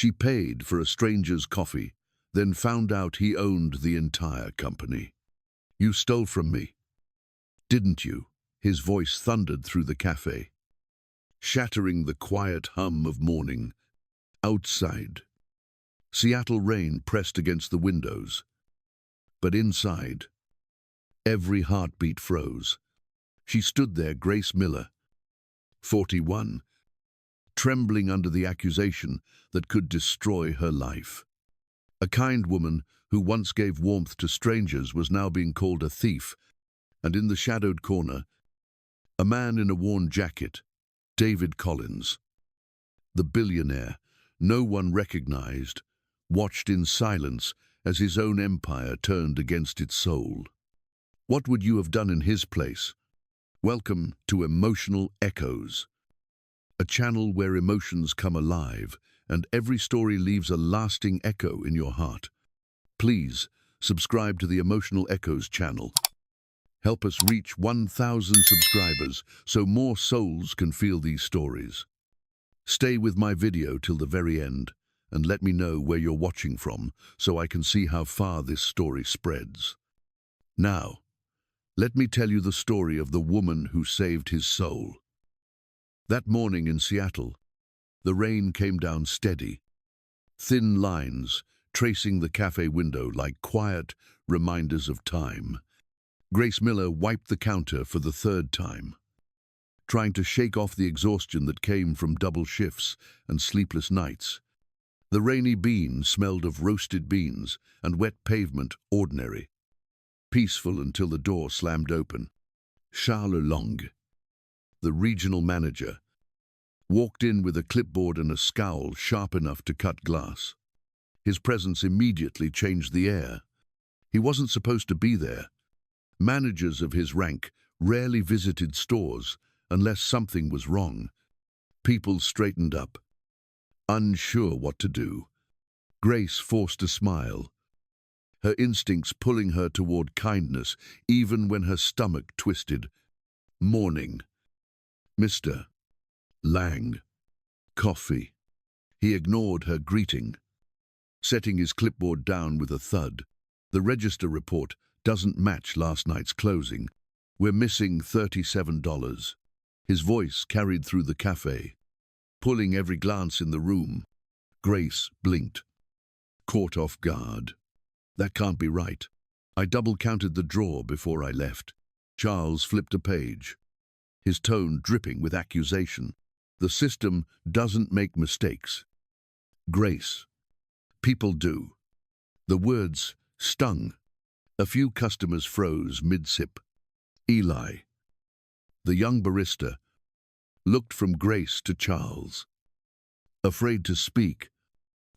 She paid for a stranger's coffee, then found out he owned the entire company. "You stole from me, didn't you?" His voice thundered through the cafe, shattering the quiet hum of morning. Outside, Seattle rain pressed against the windows, but inside, every heartbeat froze. She stood there, Grace Miller, 41, trembling under the accusation that could destroy her life. A kind woman who once gave warmth to strangers was now being called a thief, and in the shadowed corner, a man in a worn jacket, David Collins. The billionaire, no one recognized, watched in silence as his own empire turned against its soul. What would you have done in his place? Welcome to Emotional Echoes, a channel where emotions come alive and every story leaves a lasting echo in your heart. Please subscribe to the Emotional Echoes channel. Help us reach 1,000 subscribers so more souls can feel these stories. Stay with my video till the very end and let me know where you're watching from so I can see how far this story spreads. Now, let me tell you the story of the woman who saved his soul. That morning in Seattle, the rain came down steady, thin lines tracing the cafe window like quiet reminders of time. Grace Miller wiped the counter for the third time, trying to shake off the exhaustion that came from double shifts and sleepless nights. The rainy bean smelled of roasted beans and wet pavement ordinary, peaceful until the door slammed open. Charles Long, the regional manager, walked in with a clipboard and a scowl sharp enough to cut glass. His presence immediately changed the air. He wasn't supposed to be there. Managers of his rank rarely visited stores unless something was wrong. People straightened up, unsure what to do. Grace forced a smile, her instincts pulling her toward kindness even when her stomach twisted. "Morning, Mr. Lang. Coffee." He ignored her greeting, setting his clipboard down with a thud. "The register report doesn't match last night's closing. We're missing $37. His voice carried through the cafe, pulling every glance in the room. Grace blinked, caught off guard. "That can't be right. I double-counted the drawer before I left." Charles flipped a page, his tone dripping with accusation. "The system doesn't make mistakes." "Grace, people do." The words stung. A few customers froze mid-sip. Eli, the young barista, looked from Grace to Charles. Afraid to speak,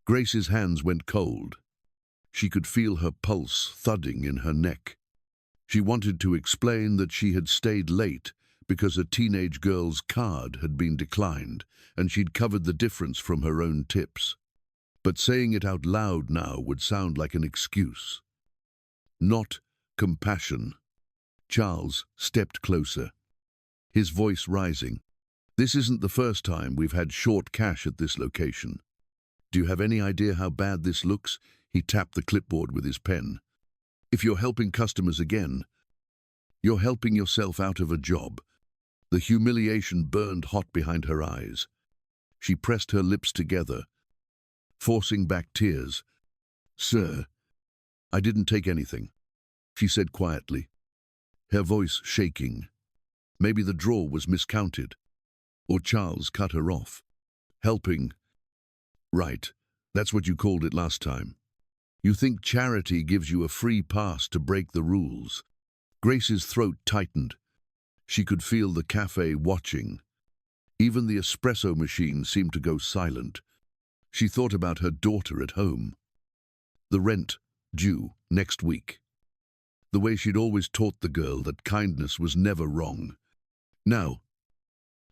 Grace's hands went cold. She could feel her pulse thudding in her neck. She wanted to explain that she had stayed late because a teenage girl's card had been declined and she'd covered the difference from her own tips. But saying it out loud now would sound like an excuse, not compassion. Charles stepped closer, his voice rising. "This isn't the first time we've had short cash at this location. Do you have any idea how bad this looks?" He tapped the clipboard with his pen. "If you're helping customers again, you're helping yourself out of a job." The humiliation burned hot behind her eyes. She pressed her lips together, forcing back tears. "Sir, I didn't take anything," she said quietly, her voice shaking. Maybe the drawer was miscounted, or Charles cut her off. "Helping. Right, that's what you called it last time. You think charity gives you a free pass to break the rules." Grace's throat tightened. She could feel the cafe watching. Even the espresso machine seemed to go silent. She thought about her daughter at home. The rent due next week. The way she'd always taught the girl that kindness was never wrong. Now,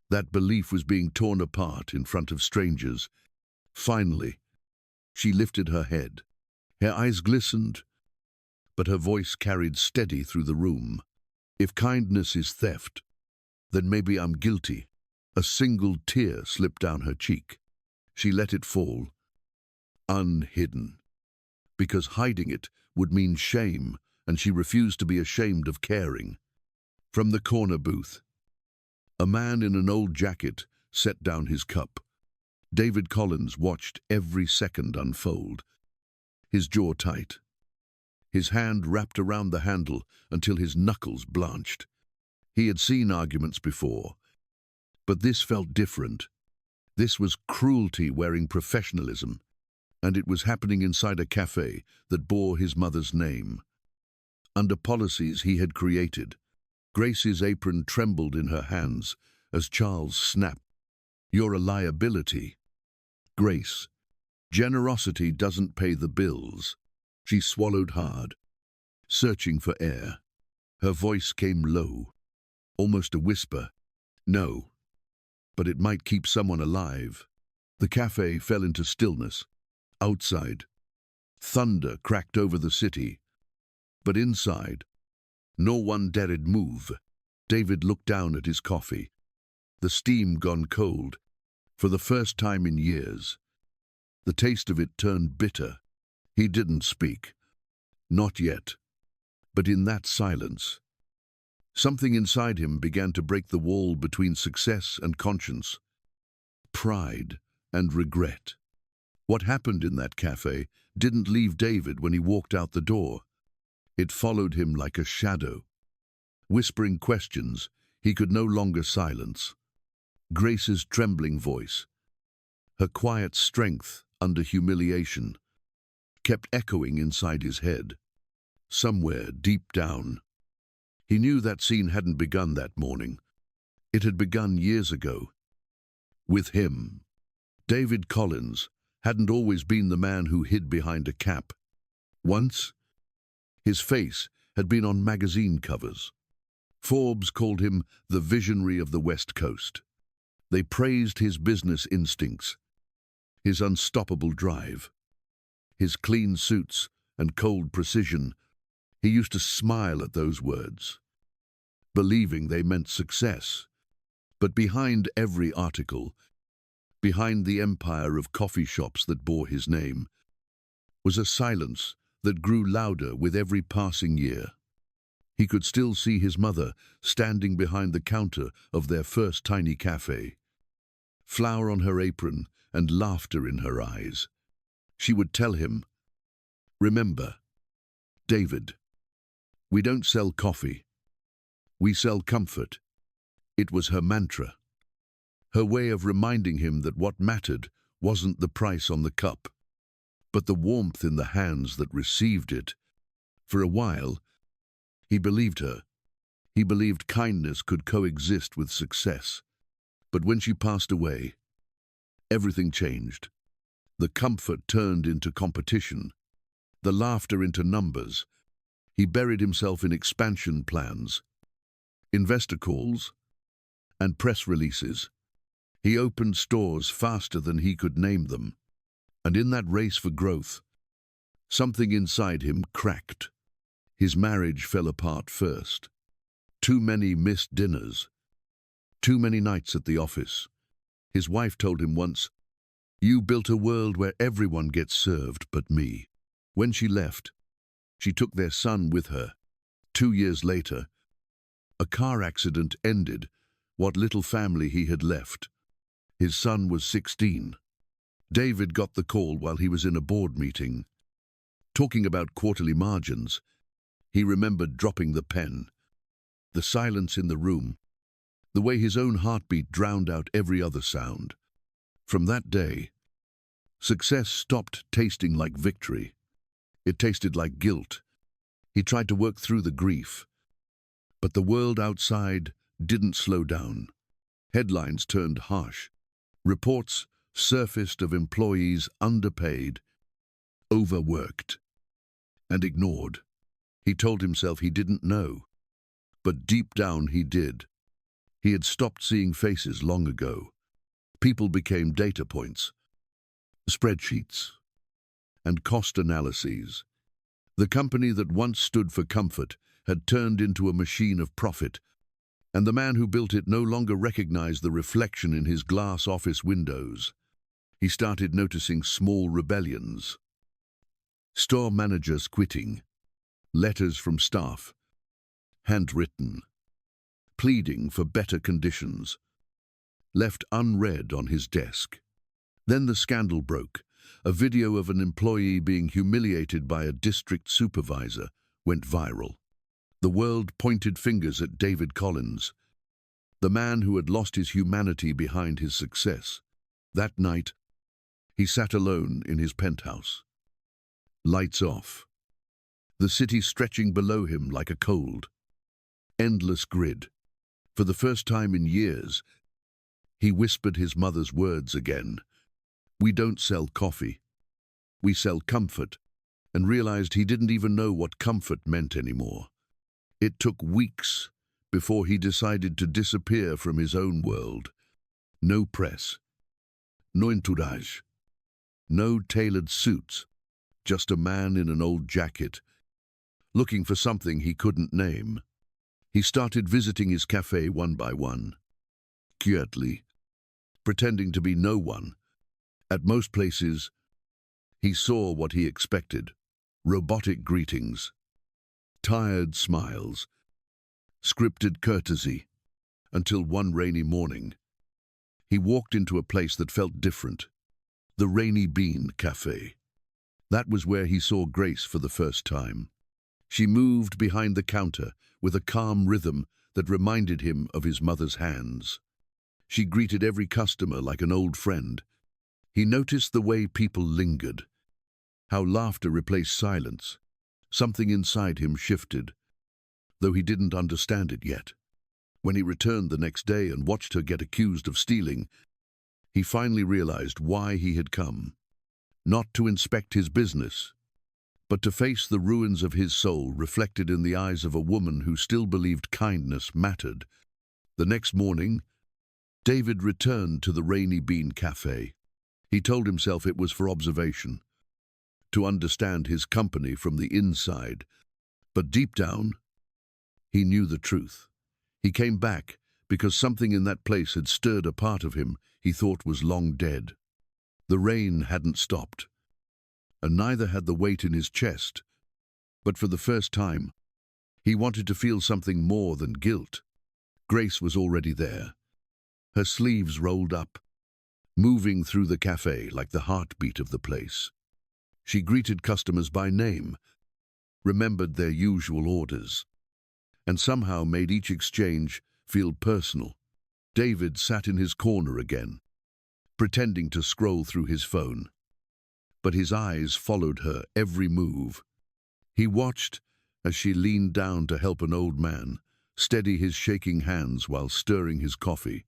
that belief was being torn apart in front of strangers. Finally, she lifted her head. Her eyes glistened, but her voice carried steady through the room. "If kindness is theft, then maybe I'm guilty." A single tear slipped down her cheek. She let it fall, unhidden. Because hiding it would mean shame, and she refused to be ashamed of caring. From the corner booth, a man in an old jacket set down his cup. David Collins watched every second unfold, his jaw tight, his hand wrapped around the handle until his knuckles blanched. He had seen arguments before, but this felt different. This was cruelty wearing professionalism, and it was happening inside a café that bore his mother's name. Under policies he had created, Grace's apron trembled in her hands as Charles snapped, "You're a liability." Grace, generosity doesn't pay the bills. She swallowed hard, searching for air. Her voice came low, almost a whisper. "No, but it might keep someone alive." The café fell into stillness. Outside, thunder cracked over the city, but inside, no one dared move. David looked down at his coffee, the steam gone cold, for the first time in years. The taste of it turned bitter. He didn't speak. Not yet. But in that silence, something inside him began to break the wall between success and conscience, pride and regret. What happened in that café didn't leave David when he walked out the door. It followed him like a shadow. Whispering questions he could no longer silence. Grace's trembling voice, her quiet strength under humiliation, kept echoing inside his head. Somewhere deep down, he knew that scene hadn't begun that morning. It had begun years ago. With him. David Collins hadn't always been the man who hid behind a cap. Once, his face had been on magazine covers. Forbes called him the visionary of the West Coast. They praised his business instincts, his unstoppable drive, his clean suits and cold precision. He used to smile at those words, believing they meant success. But behind every article, behind the empire of coffee shops that bore his name, was a silence that grew louder with every passing year. He could still see his mother standing behind the counter of their first tiny café, flour on her apron and laughter in her eyes. She would tell him, "Remember, David, we don't sell coffee. We sell comfort." It was her mantra, her way of reminding him that what mattered wasn't the price on the cup, but the warmth in the hands that received it. For a while, he believed her. He believed kindness could coexist with success. But when she passed away, everything changed. The comfort turned into competition, the laughter into numbers. He buried himself in expansion plans, investor calls, and press releases. He opened stores faster than he could name them. And in that race for growth, something inside him cracked. His marriage fell apart first. Too many missed dinners. Too many nights at the office. His wife told him once, "You built a world where everyone gets served but me." When she left, she took their son with her. 2 years later, a car accident ended what little family he had left. His son was 16. David got the call while he was in a board meeting. Talking about quarterly margins, he remembered dropping the pen. The silence in the room, the way his own heartbeat drowned out every other sound. From that day, success stopped tasting like victory. It tasted like guilt. He tried to work through the grief, but the world outside didn't slow down. Headlines turned harsh. Reports surfaced of employees underpaid, overworked, and ignored. He told himself he didn't know, but deep down he did. He had stopped seeing faces long ago. People became data points, spreadsheets, and cost analyses. The company that once stood for comfort had turned into a machine of profit, and the man who built it no longer recognized the reflection in his glass office windows. He started noticing small rebellions. Store managers quitting, letters from staff, handwritten, pleading for better conditions, left unread on his desk. Then the scandal broke. A video of an employee being humiliated by a district supervisor went viral. The world pointed fingers at David Collins, the man who had lost his humanity behind his success. That night, he sat alone in his penthouse. Lights off. The city stretching below him like a cold, endless grid. For the first time in years, he whispered his mother's words again. "We don't sell coffee. We sell comfort," and realized he didn't even know what comfort meant anymore. It took weeks before he decided to disappear from his own world. No press, no entourage, no tailored suits, just a man in an old jacket, looking for something he couldn't name. He started visiting his café one by one, quietly, pretending to be no one. At most places, he saw what he expected: robotic greetings, tired smiles, scripted courtesy, until one rainy morning, he walked into a place that felt different, the Rainy Bean Café. That was where he saw Grace for the first time. She moved behind the counter with a calm rhythm that reminded him of his mother's hands. She greeted every customer like an old friend. He noticed the way people lingered, how laughter replaced silence. Something inside him shifted, though he didn't understand it yet. When he returned the next day and watched her get accused of stealing, he finally realized why he had come. Not to inspect his business, but to face the ruins of his soul reflected in the eyes of a woman who still believed kindness mattered. The next morning, David returned to the Rainy Bean Café. He told himself it was for observation, to understand his company from the inside. But deep down, he knew the truth. He came back because something in that place had stirred a part of him he thought was long dead. The rain hadn't stopped, and neither had the weight in his chest. But for the first time, he wanted to feel something more than guilt. Grace was already there, her sleeves rolled up, moving through the café like the heartbeat of the place. She greeted customers by name, remembered their usual orders, and somehow made each exchange feel personal. David sat in his corner again, pretending to scroll through his phone. But his eyes followed her every move. He watched as she leaned down to help an old man steady his shaking hands while stirring his coffee.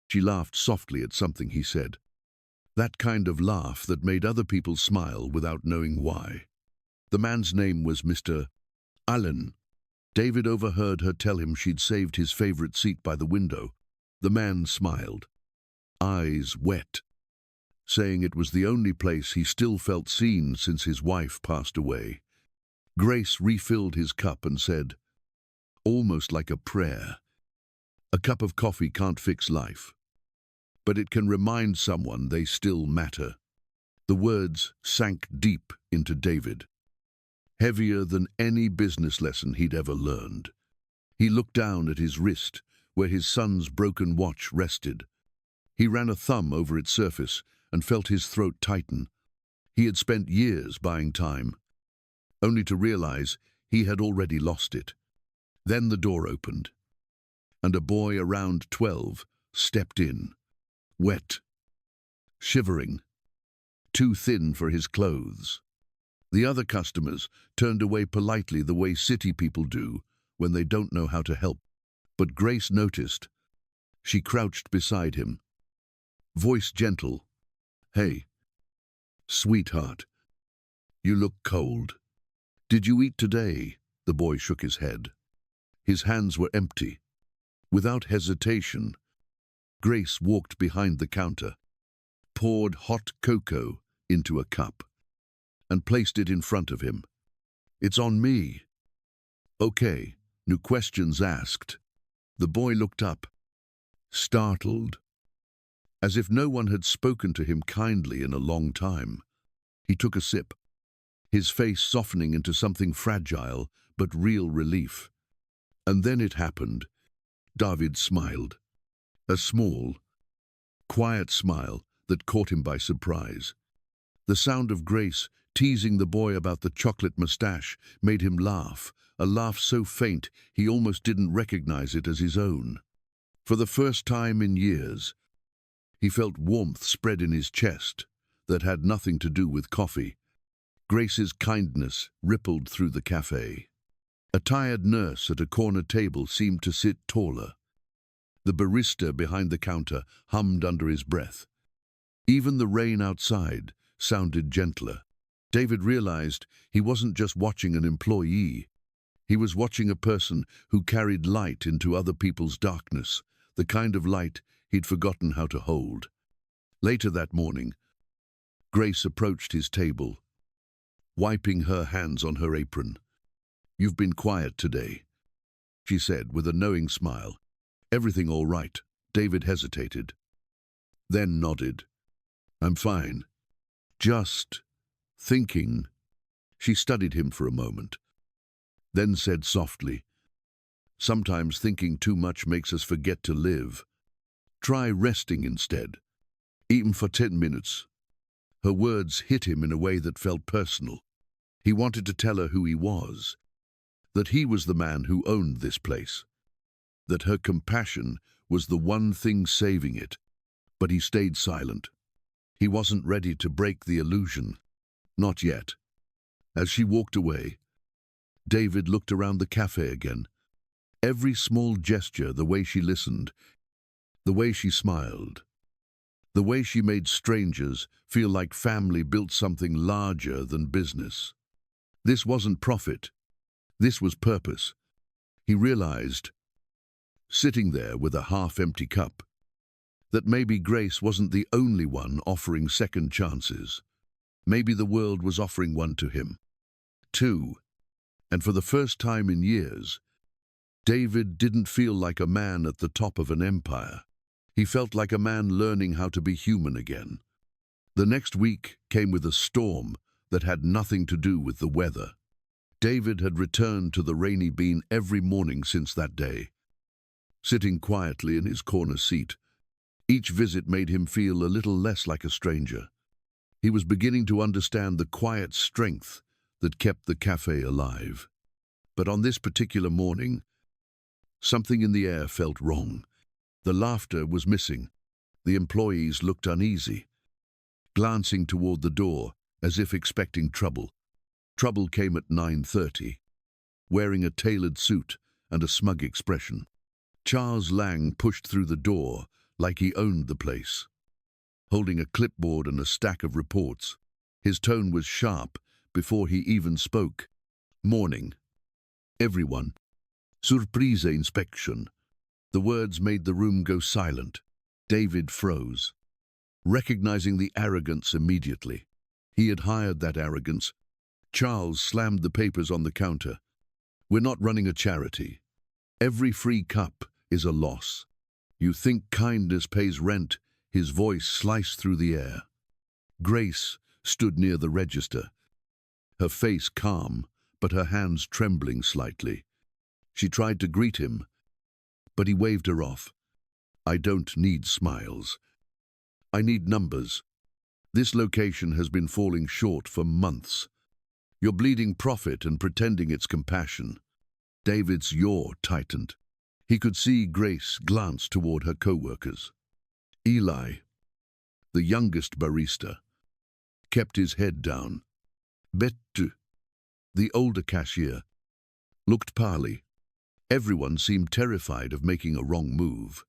She laughed softly at something he said, that kind of laugh that made other people smile without knowing why. The man's name was Mr. Allen. David overheard her tell him she'd saved his favorite seat by the window. The man smiled, eyes wet, saying it was the only place he still felt seen since his wife passed away. Grace refilled his cup and said, almost like a prayer, "A cup of coffee can't fix life, but it can remind someone they still matter." The words sank deep into David, heavier than any business lesson he'd ever learned. He looked down at his wrist, where his son's broken watch rested. He ran a thumb over its surface and felt his throat tighten. He had spent years buying time, only to realize he had already lost it. Then the door opened, and a boy around 12 stepped in, wet, shivering, too thin for his clothes. The other customers turned away politely the way city people do when they don't know how to help. But Grace noticed. She crouched beside him, voice gentle. "Hey, sweetheart, you look cold. Did you eat today?" The boy shook his head. His hands were empty. Without hesitation, Grace walked behind the counter, poured hot cocoa into a cup, and placed it in front of him. "It's on me." "Okay, no questions asked." The boy looked up, startled. as if no one had spoken to him kindly in a long time. He took a sip, his face softening into something fragile but real relief. And then it happened. David smiled. A small, quiet smile that caught him by surprise. The sound of Grace teasing the boy about the chocolate mustache made him laugh, a laugh so faint he almost didn't recognize it as his own. For the first time in years, he felt warmth spread in his chest that had nothing to do with coffee. Grace's kindness rippled through the cafe. A tired nurse at a corner table seemed to sit taller. The barista behind the counter hummed under his breath. Even the rain outside sounded gentler. David realized he wasn't just watching an employee. He was watching a person who carried light into other people's darkness, the kind of light he'd forgotten how to hold. Later that morning, Grace approached his table, wiping her hands on her apron. "You've been quiet today," she said with a knowing smile. "Everything all right?" David hesitated, then nodded. "I'm fine. Just thinking." She studied him for a moment, then said softly, "Sometimes thinking too much makes us forget to live. Try resting instead, even for 10 minutes. Her words hit him in a way that felt personal. He wanted to tell her who he was, that he was the man who owned this place, that her compassion was the one thing saving it. But he stayed silent. He wasn't ready to break the illusion. Not yet. As she walked away, David looked around the cafe again. Every small gesture, the way she listened, the way she smiled, the way she made strangers feel like family, built something larger than business. This wasn't profit. This was purpose. He realized, sitting there with a half-empty cup, that maybe Grace wasn't the only one offering second chances. Maybe the world was offering one to him, too. And for the first time in years, David didn't feel like a man at the top of an empire. He felt like a man learning how to be human again. The next week came with a storm that had nothing to do with the weather. David had returned to the Rainy Bean every morning since that day, sitting quietly in his corner seat. Each visit made him feel a little less like a stranger. He was beginning to understand the quiet strength that kept the cafe alive. But on this particular morning, something in the air felt wrong. The laughter was missing. The employees looked uneasy, glancing toward the door as if expecting trouble. Trouble came at 9:30, wearing a tailored suit and a smug expression. Charles Lang pushed through the door like he owned the place, holding a clipboard and a stack of reports. His tone was sharp before he even spoke. "Morning, everyone. Surprise inspection." The words made the room go silent. David froze, recognizing the arrogance immediately. He had hired that arrogance. Charles slammed the papers on the counter. "We're not running a charity. Every free cup is a loss. You think kindness pays rent?" His voice sliced through the air. Grace stood near the register, her face calm, but her hands trembling slightly. She tried to greet him, but he waved her off. "I don't need smiles. I need numbers. This location has been falling short for months. You're bleeding profit and pretending it's compassion." David's jaw tightened. He could see Grace glance toward her co-workers. Eli, the youngest barista, kept his head down. Bettu, the older cashier, looked pale. Everyone seemed terrified of making a wrong move.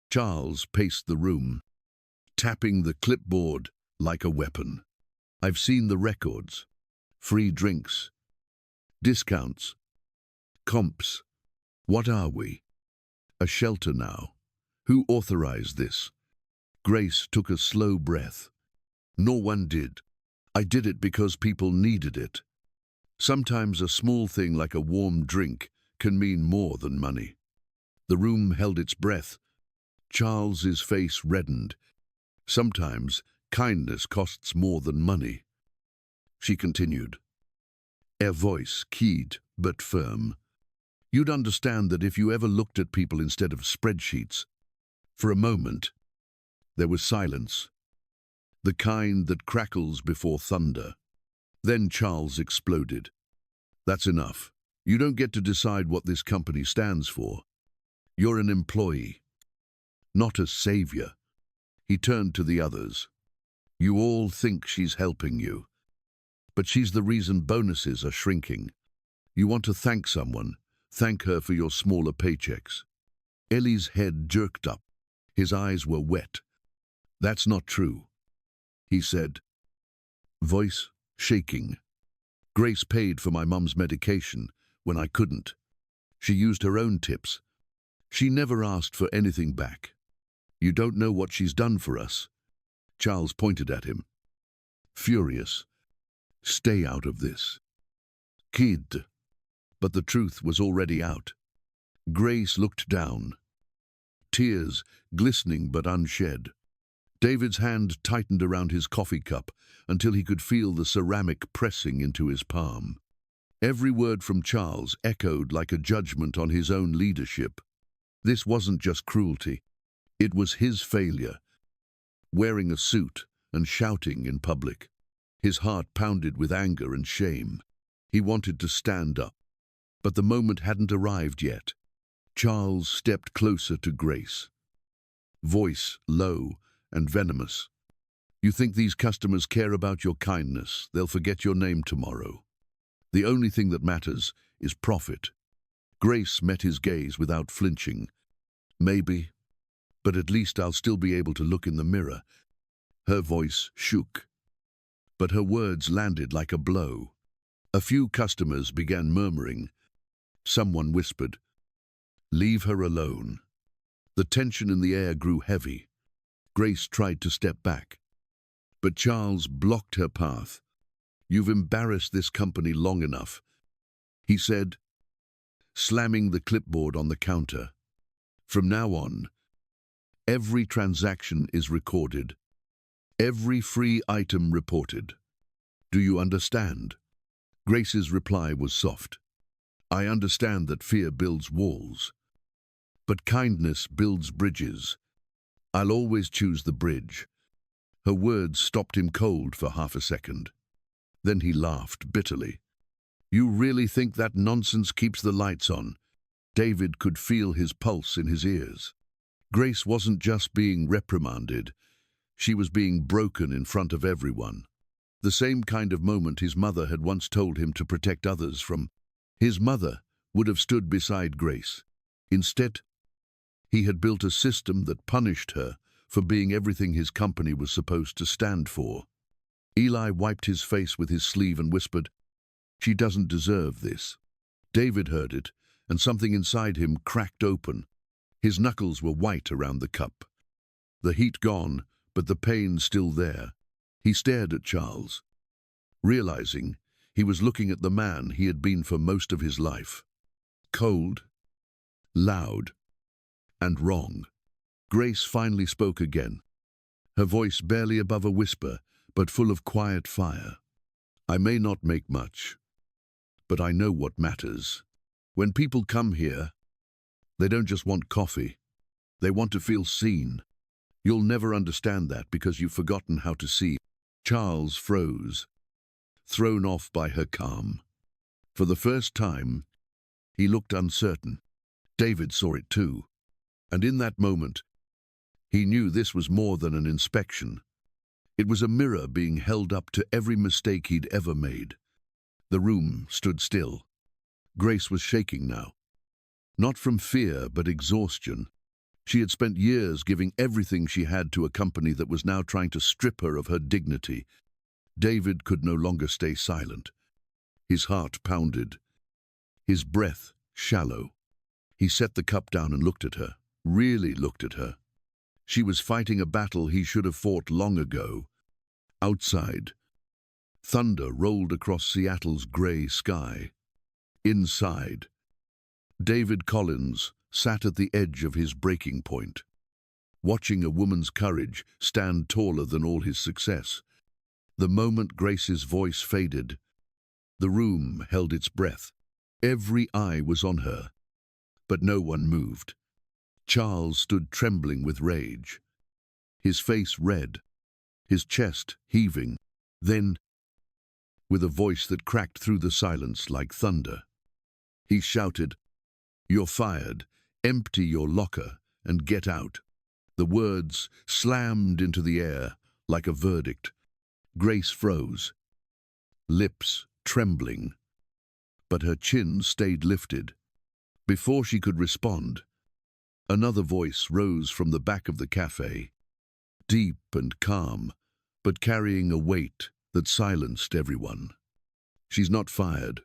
Charles paced the room, tapping the clipboard like a weapon. "I've seen the records. Free drinks, discounts, comps. What are we? A shelter now? Who authorized this?" Grace took a slow breath. "No one did. I did it because people needed it. Sometimes a small thing like a warm drink can mean more than money." The room held its breath. Charles's face reddened. Sometimes kindness costs more than money. She continued, her voice keyed but firm. You'd understand that if you ever looked at people instead of spreadsheets. For a moment, there was silence, the kind that crackles before thunder. Then Charles exploded. That's enough. You don't get to decide what this company stands for. You're an employee, not a savior. He turned to the others. You all think she's helping you, but she's the reason bonuses are shrinking. You want to thank someone, thank her for your smaller paychecks. Ellie's head jerked up. His eyes were wet. That's not true, he said, voice shaking. Grace paid for my mum's medication when I couldn't. She used her own tips. She never asked for anything back. You don't know what she's done for us. Charles pointed at him, furious. Stay out of this. Kid. But the truth was already out. Grace looked down, tears glistening but unshed. David's hand tightened around his coffee cup until he could feel the ceramic pressing into his palm. Every word from Charles echoed like a judgment on his own leadership. This wasn't just cruelty. It was his failure. Wearing a suit and shouting in public. His heart pounded with anger and shame. He wanted to stand up, but the moment hadn't arrived yet. Charles stepped closer to Grace, voice low and venomous. You think these customers care about your kindness? They'll forget your name tomorrow. The only thing that matters is profit. Grace met his gaze without flinching. Maybe, but at least I'll still be able to look in the mirror. Her voice shook, but her words landed like a blow. A few customers began murmuring. Someone whispered, "Leave her alone." The tension in the air grew heavy. Grace tried to step back, but Charles blocked her path. "You've embarrassed this company long enough," he said, slamming the clipboard on the counter. "From now on, every transaction is recorded, every free item reported. Do you understand?" Grace's reply was soft. "I understand that fear builds walls, but kindness builds bridges. I'll always choose the bridge." Her words stopped him cold for half a second. Then he laughed bitterly. "You really think that nonsense keeps the lights on?" David could feel his pulse in his ears. Grace wasn't just being reprimanded. She was being broken in front of everyone. The same kind of moment his mother had once told him to protect others from. His mother would have stood beside Grace. Instead, he had built a system that punished her for being everything his company was supposed to stand for. Eli wiped his face with his sleeve and whispered, "She doesn't deserve this." David heard it, and something inside him cracked open. His knuckles were white around the cup. The heat gone, but the pain still there. He stared at Charles, realizing he was looking at the man he had been for most of his life. Cold, loud, and wrong. Grace finally spoke again, her voice barely above a whisper, but full of quiet fire. "I may not make much, but I know what matters. When people come here, they don't just want coffee. They want to feel seen. You'll never understand that because you've forgotten how to see." Charles froze, thrown off by her calm. For the first time, he looked uncertain. David saw it too, and in that moment, he knew this was more than an inspection. It was a mirror being held up to every mistake he'd ever made. The room stood still. Grace was shaking now. Not from fear, but exhaustion. She had spent years giving everything she had to a company that was now trying to strip her of her dignity. David could no longer stay silent. His heart pounded, his breath shallow. He set the cup down and looked at her, really looked at her. She was fighting a battle he should have fought long ago. Outside, thunder rolled across Seattle's gray sky. Inside, David Collins sat at the edge of his breaking point. watching a woman's courage stand taller than all his success. The moment Grace's voice faded, the room held its breath. Every eye was on her, but no one moved. Charles stood trembling with rage, his face red, his chest heaving. Then, with a voice that cracked through the silence like thunder, he shouted, "You're fired. Empty your locker and get out." The words slammed into the air like a verdict. Grace froze, lips trembling, but her chin stayed lifted. Before she could respond, another voice rose from the back of the cafe, deep and calm, but carrying a weight that silenced everyone. "She's not fired.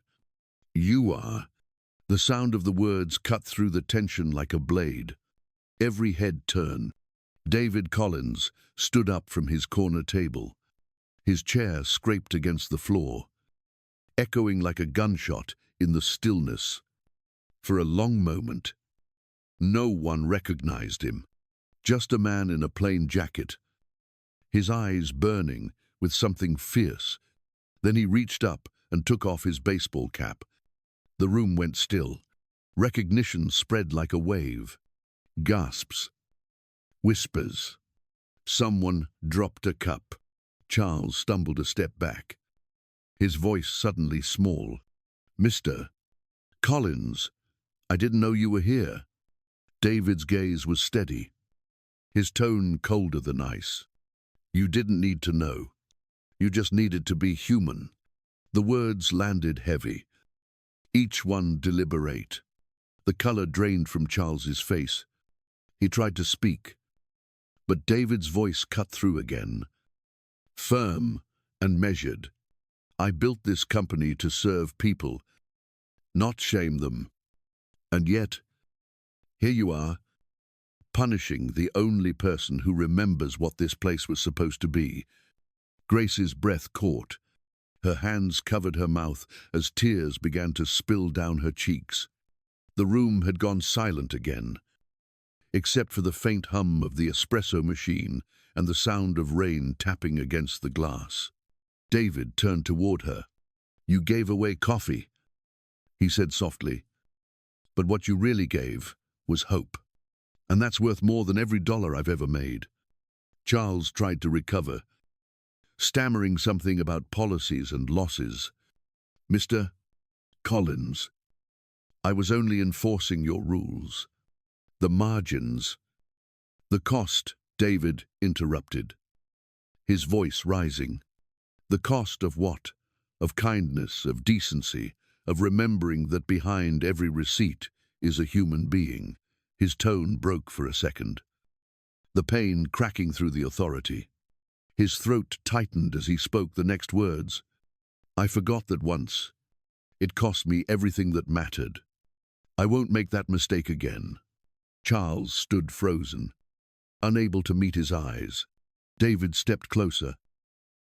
You are." The sound of the words cut through the tension like a blade. Every head turned. David Collins stood up from his corner table. His chair scraped against the floor, echoing like a gunshot in the stillness. For a long moment, no one recognized him. Just a man in a plain jacket, his eyes burning with something fierce. Then he reached up and took off his baseball cap. The room went still. Recognition spread like a wave. Gasps. Whispers. Someone dropped a cup. Charles stumbled a step back, his voice suddenly small. "Mr. Collins, I didn't know you were here." David's gaze was steady, his tone colder than ice. "You didn't need to know. You just needed to be human." The words landed heavy, each one deliberate. The color drained from Charles's face. He tried to speak, but David's voice cut through again, firm and measured. "I built this company to serve people, not shame them. And yet, here you are, punishing the only person who remembers what this place was supposed to be." Grace's breath caught. Her hands covered her mouth as tears began to spill down her cheeks. The room had gone silent again, except for the faint hum of the espresso machine and the sound of rain tapping against the glass. David turned toward her. "You gave away coffee," he said softly. "But what you really gave was hope. And that's worth more than every dollar I've ever made." Charles tried to recover, stammering something about policies and losses. "Mr. Collins, I was only enforcing your rules. The margins." "The cost," David interrupted, his voice rising. "The cost of what? Of kindness, of decency, of remembering that behind every receipt is a human being." His tone broke for a second, the pain cracking through the authority. His throat tightened as he spoke the next words. "I forgot that once. It cost me everything that mattered. I won't make that mistake again." Charles stood frozen, unable to meet his eyes. David stepped closer,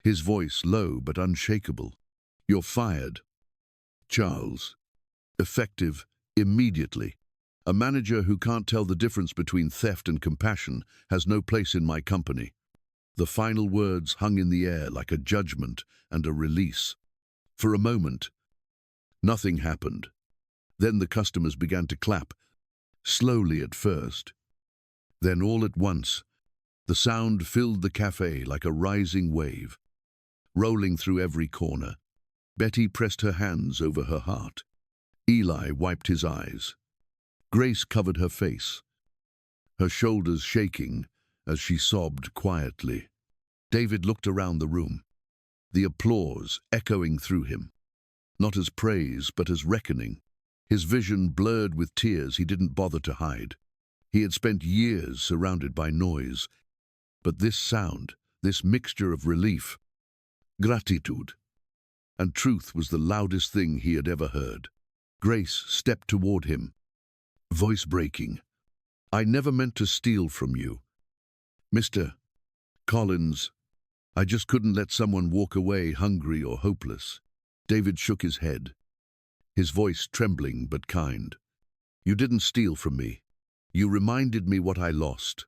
his voice low but unshakable. "You're fired." "Charles." "Effective immediately. A manager who can't tell the difference between theft and compassion has no place in my company." The final words hung in the air like a judgment and a release. For a moment, nothing happened. Then the customers began to clap, slowly at first. Then all at once, the sound filled the cafe like a rising wave, rolling through every corner. Betty pressed her hands over her heart. Eli wiped his eyes. Grace covered her face, her shoulders shaking as she sobbed quietly. David looked around the room, the applause echoing through him, not as praise but as reckoning. His vision blurred with tears he didn't bother to hide. He had spent years surrounded by noise, but this sound, this mixture of relief, gratitude, and truth was the loudest thing he had ever heard. Grace stepped toward him, voice breaking. "I never meant to steal from you, Mr. Collins. I just couldn't let someone walk away hungry or hopeless." David shook his head, his voice trembling but kind. "You didn't steal from me. You reminded me what I lost.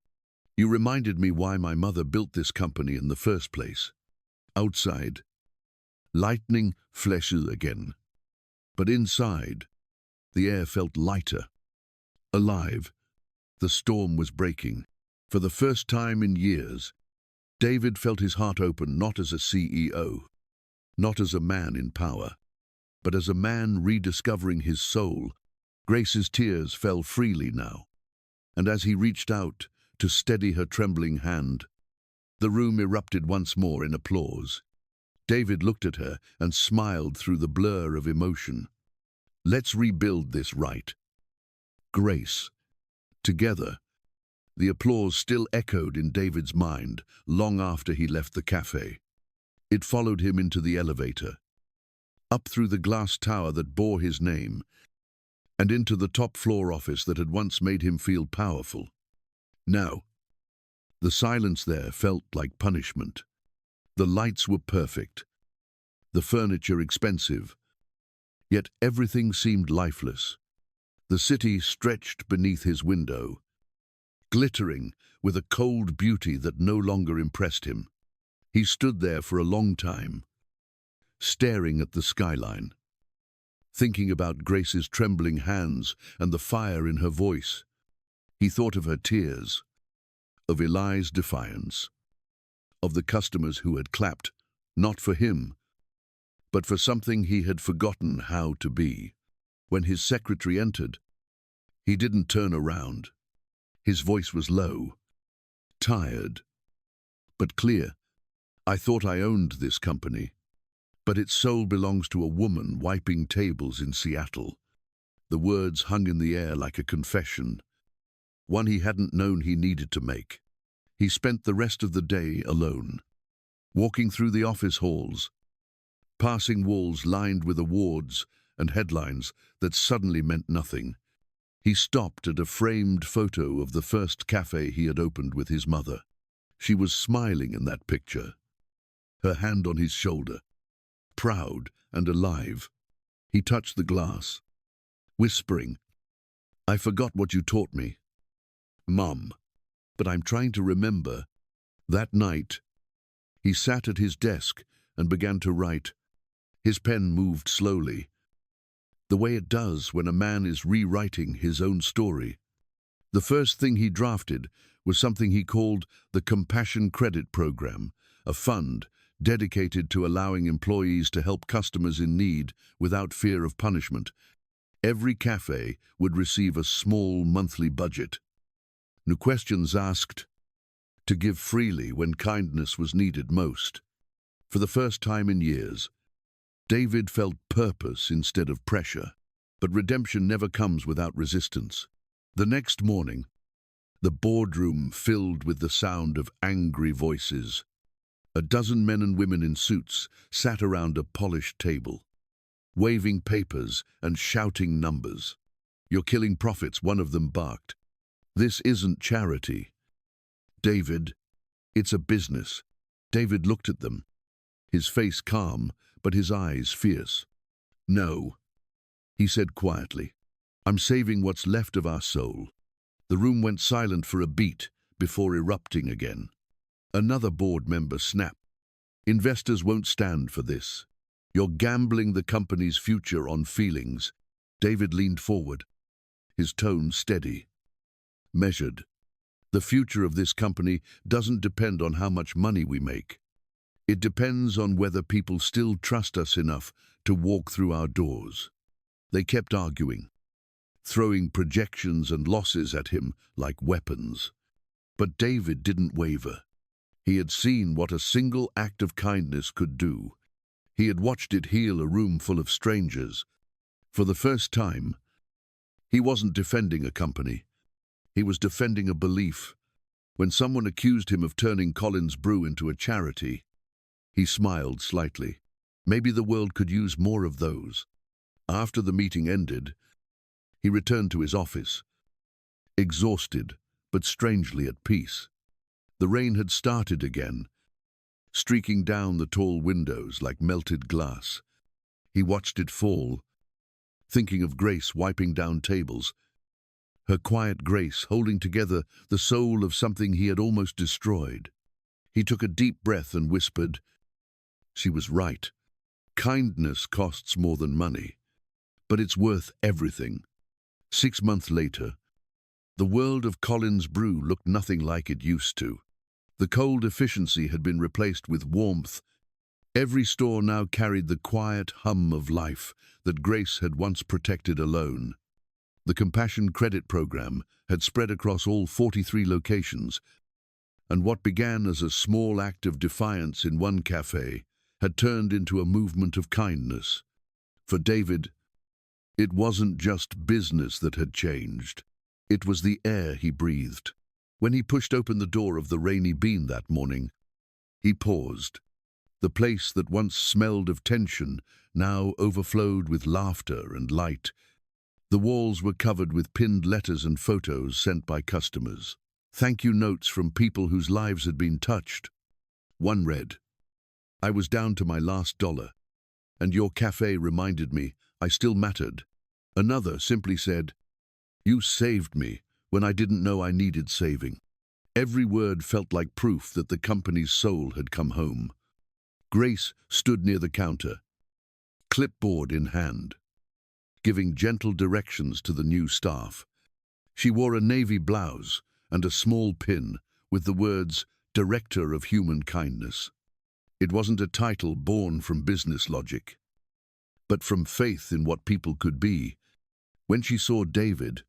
You reminded me why my mother built this company in the first place. Outside, lightning flashes again. But inside, the air felt lighter, alive. The storm was breaking. For the first time in years, David felt his heart open not as a CEO, not as a man in power, but as a man rediscovering his soul. Grace's tears fell freely now, and as he reached out to steady her trembling hand, the room erupted once more in applause. David looked at her and smiled through the blur of emotion. Let's rebuild this right. Grace. Together. The applause still echoed in David's mind long after he left the cafe. It followed him into the elevator, up through the glass tower that bore his name, and into the top-floor office that had once made him feel powerful. Now, the silence there felt like punishment. The lights were perfect, the furniture expensive, yet everything seemed lifeless. The city stretched beneath his window, glittering with a cold beauty that no longer impressed him. He stood there for a long time, staring at the skyline, thinking about Grace's trembling hands and the fire in her voice. He thought of her tears, of Eli's defiance, of the customers who had clapped, not for him, but for something he had forgotten how to be. When his secretary entered, he didn't turn around. His voice was low, tired, but clear. I thought I owned this company, but its soul belongs to a woman wiping tables in Seattle. The words hung in the air like a confession, one he hadn't known he needed to make. He spent the rest of the day alone, walking through the office halls, passing walls lined with awards and headlines that suddenly meant nothing. He stopped at a framed photo of the first cafe he had opened with his mother. She was smiling in that picture, her hand on his shoulder, proud and alive. He touched the glass, whispering, "I forgot what you taught me, Mom, but I'm trying to remember." That night, he sat at his desk and began to write. His pen moved slowly, the way it does when a man is rewriting his own story. The first thing he drafted was something he called the Compassion Credit Program, a fund dedicated to allowing employees to help customers in need without fear of punishment. Every cafe would receive a small monthly budget. No questions asked, to give freely when kindness was needed most. For the first time in years, David felt purpose instead of pressure. But redemption never comes without resistance. The next morning, the boardroom filled with the sound of angry voices. A dozen men and women in suits sat around a polished table, waving papers and shouting numbers. "You're killing profits," one of them barked. "This isn't charity, David. It's a business." David looked at them, his face calm, but his eyes fierce. "No," he said quietly. "I'm saving what's left of our soul." The room went silent for a beat before erupting again. Another board member snapped. "Investors won't stand for this. You're gambling the company's future on feelings." David leaned forward, his tone steady, measured. "The future of this company doesn't depend on how much money we make. It depends on whether people still trust us enough to walk through our doors." They kept arguing, throwing projections and losses at him like weapons. But David didn't waver. He had seen what a single act of kindness could do. He had watched it heal a room full of strangers. For the first time, he wasn't defending a company. He was defending a belief. When someone accused him of turning Collins Brew into a charity, he smiled slightly. Maybe the world could use more of those. After the meeting ended, he returned to his office, exhausted but strangely at peace. The rain had started again, streaking down the tall windows like melted glass. He watched it fall, thinking of Grace wiping down tables, her quiet grace holding together the soul of something he had almost destroyed. He took a deep breath and whispered, "She was right. Kindness costs more than money, but it's worth everything." 6 months later, the world of Colin's Brew looked nothing like it used to. The cold efficiency had been replaced with warmth. Every store now carried the quiet hum of life that Grace had once protected alone. The Compassion Credit Program had spread across all 43 locations, and what began as a small act of defiance in one cafe had turned into a movement of kindness. For David, it wasn't just business that had changed. It was the air he breathed. When he pushed open the door of the Rainy Bean that morning, he paused. The place that once smelled of tension now overflowed with laughter and light. The walls were covered with pinned letters and photos sent by customers. Thank you notes from people whose lives had been touched. One read, "I was down to my last dollar, and your cafe reminded me I still mattered." Another simply said, "You saved me when I didn't know I needed saving." Every word felt like proof that the company's soul had come home. Grace stood near the counter, clipboard in hand, giving gentle directions to the new staff. She wore a navy blouse and a small pin with the words Director of Human Kindness. It wasn't a title born from business logic, but from faith in what people could be. When she saw David,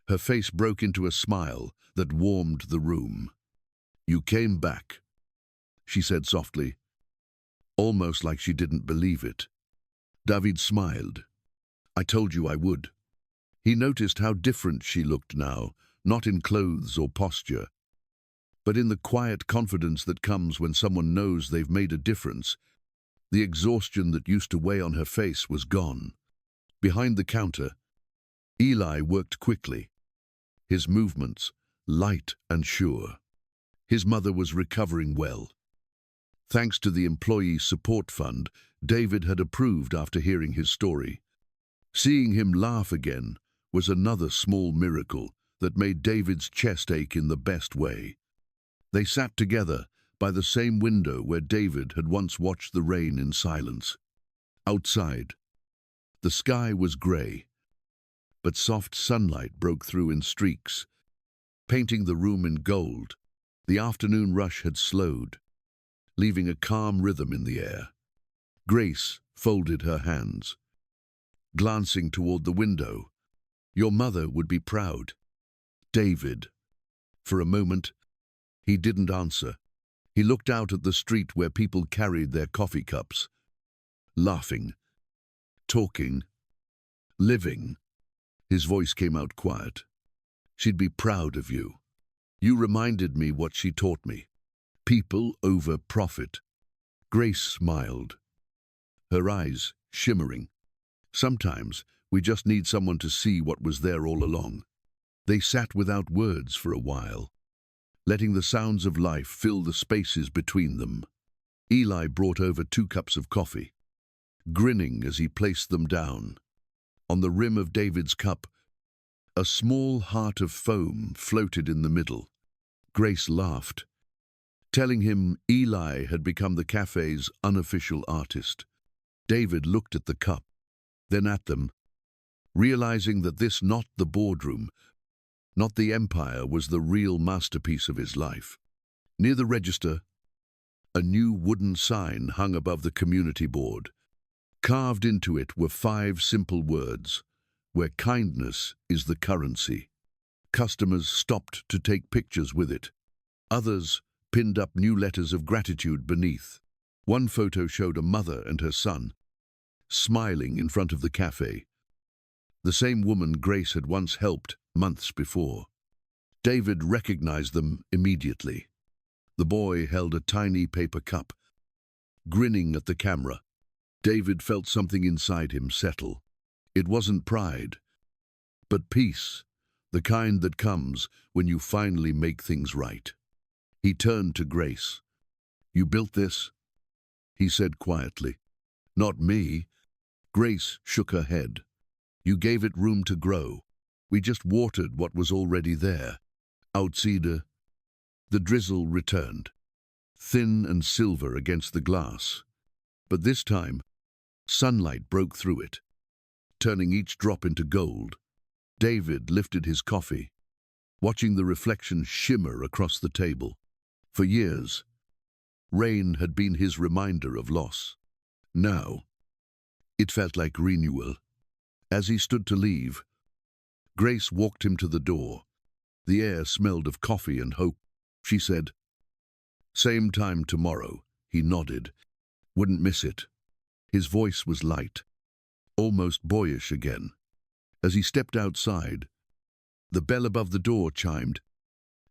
her face broke into a smile that warmed the room. "You came back," she said softly, almost like she didn't believe it. David smiled. "I told you I would." He noticed how different she looked now, not in clothes or posture, but in the quiet confidence that comes when someone knows they've made a difference. The exhaustion that used to weigh on her face was gone. Behind the counter, Eli worked quickly, his movements light and sure. His mother was recovering well. Thanks to the Employee Support Fund, David had approved after hearing his story. Seeing him laugh again was another small miracle that made David's chest ache in the best way. They sat together by the same window where David had once watched the rain in silence. Outside, the sky was grey, but soft sunlight broke through in streaks, painting the room in gold. The afternoon rush had slowed, leaving a calm rhythm in the air. Grace folded her hands, glancing toward the window. "Your mother would be proud." David. For a moment, he didn't answer. He looked out at the street where people carried their coffee cups, laughing, talking, living. His voice came out quiet. "She'd be proud of you. You reminded me what she taught me. People over profit." Grace smiled, her eyes shimmering. "Sometimes we just need someone to see what was there all along." They sat without words for a while, letting the sounds of life fill the spaces between them. Eli brought over 2 cups of coffee, grinning as he placed them down. On the rim of David's cup, a small heart of foam floated in the middle. Grace laughed, telling him Eli had become the cafe's unofficial artist. David looked at the cup, then at them, realizing that this not the boardroom, not the empire, was the real masterpiece of his life. Near the register, a new wooden sign hung above the community board. Carved into it were 5 simple words, "Where kindness is the currency." Customers stopped to take pictures with it. Others pinned up new letters of gratitude beneath. One photo showed a mother and her son, smiling in front of the cafe, the same woman Grace had once helped months before. David recognized them immediately. The boy held a tiny paper cup, grinning at the camera. David felt something inside him settle. It wasn't pride, but peace, the kind that comes when you finally make things right. He turned to Grace. "You built this?" he said quietly. "Not me." Grace shook her head. "You gave it room to grow." We just watered what was already there. Outside, the drizzle returned, thin and silver against the glass. But this time, sunlight broke through it, turning each drop into gold. David lifted his coffee, watching the reflection shimmer across the table. For years, rain had been his reminder of loss. Now, it felt like renewal. As he stood to leave, Grace walked him to the door. The air smelled of coffee and hope. She said, "Same time tomorrow." He nodded. Wouldn't miss it. His voice was light, almost boyish again. As he stepped outside, the bell above the door chimed,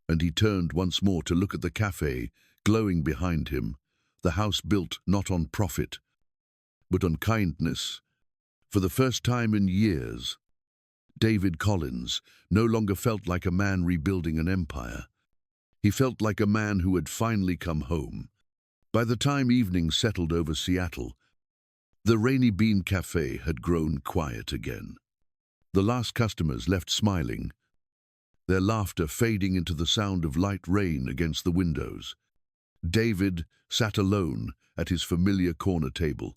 and he turned once more to look at the café glowing behind him, the house built not on profit, but on kindness. For the first time in years, David Collins no longer felt like a man rebuilding an empire. He felt like a man who had finally come home. By the time evening settled over Seattle, the Rainy Bean Cafe had grown quiet again. The last customers left smiling, their laughter fading into the sound of light rain against the windows. David sat alone at his familiar corner table,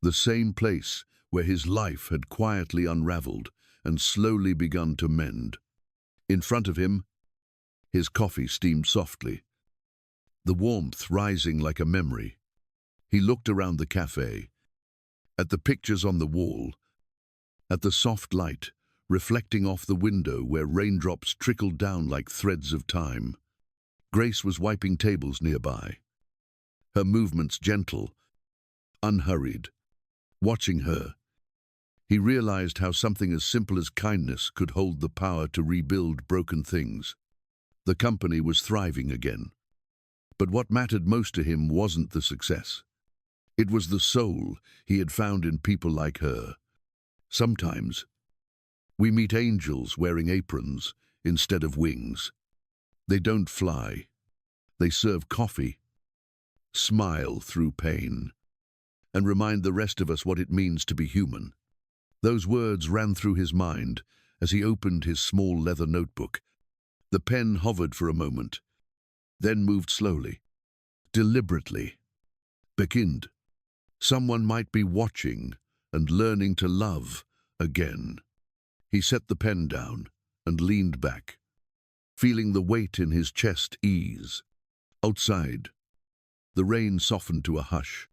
the same place where his life had quietly unraveled and slowly begun to mend. In front of him, his coffee steamed softly, the warmth rising like a memory. He looked around the cafe, at the pictures on the wall, at the soft light reflecting off the window where raindrops trickled down like threads of time. Grace was wiping tables nearby, her movements gentle, unhurried. Watching her, he realized how something as simple as kindness could hold the power to rebuild broken things. The company was thriving again. But what mattered most to him wasn't the success. It was the soul he had found in people like her. Sometimes, we meet angels wearing aprons instead of wings. They don't fly. They serve coffee, smile through pain, and remind the rest of us what it means to be human. Those words ran through his mind as he opened his small leather notebook. The pen hovered for a moment, then moved slowly, deliberately. Beginned. Someone might be watching and learning to love again. He set the pen down and leaned back, feeling the weight in his chest ease. Outside, the rain softened to a hush,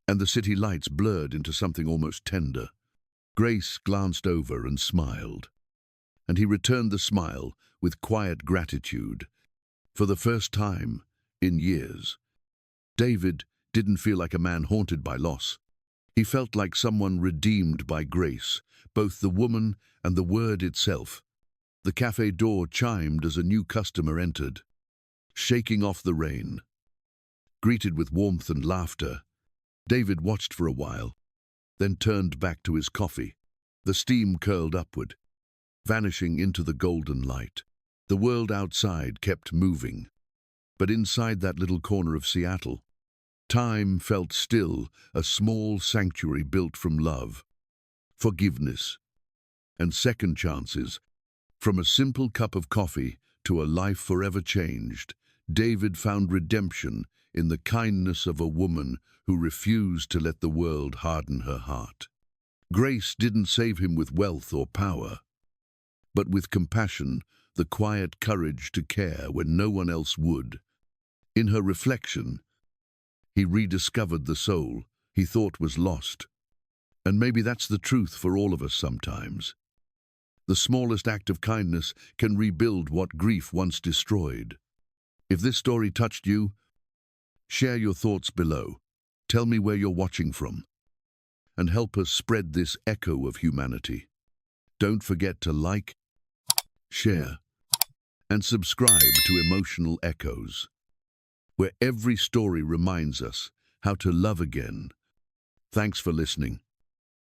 and the city lights blurred into something almost tender. Grace glanced over and smiled, and he returned the smile with quiet gratitude. For the first time in years, David didn't feel like a man haunted by loss. He felt like someone redeemed by grace, both the woman and the word itself. The cafe door chimed as a new customer entered, shaking off the rain. Greeted with warmth and laughter, David watched for a while, then turned back to his coffee. The steam curled upward, vanishing into the golden light. The world outside kept moving, but inside that little corner of Seattle, time felt still, a small sanctuary built from love, forgiveness, and second chances. From a simple cup of coffee to a life forever changed, David found redemption in the kindness of a woman who refused to let the world harden her heart. Grace didn't save him with wealth or power, but with compassion, the quiet courage to care when no one else would. In her reflection, he rediscovered the soul he thought was lost. And maybe that's the truth for all of us sometimes. The smallest act of kindness can rebuild what grief once destroyed. If this story touched you, share your thoughts below. Tell me where you're watching from, and help us spread this echo of humanity. Don't forget to like, share, and subscribe to Emotional Echoes, where every story reminds us how to love again. Thanks for listening.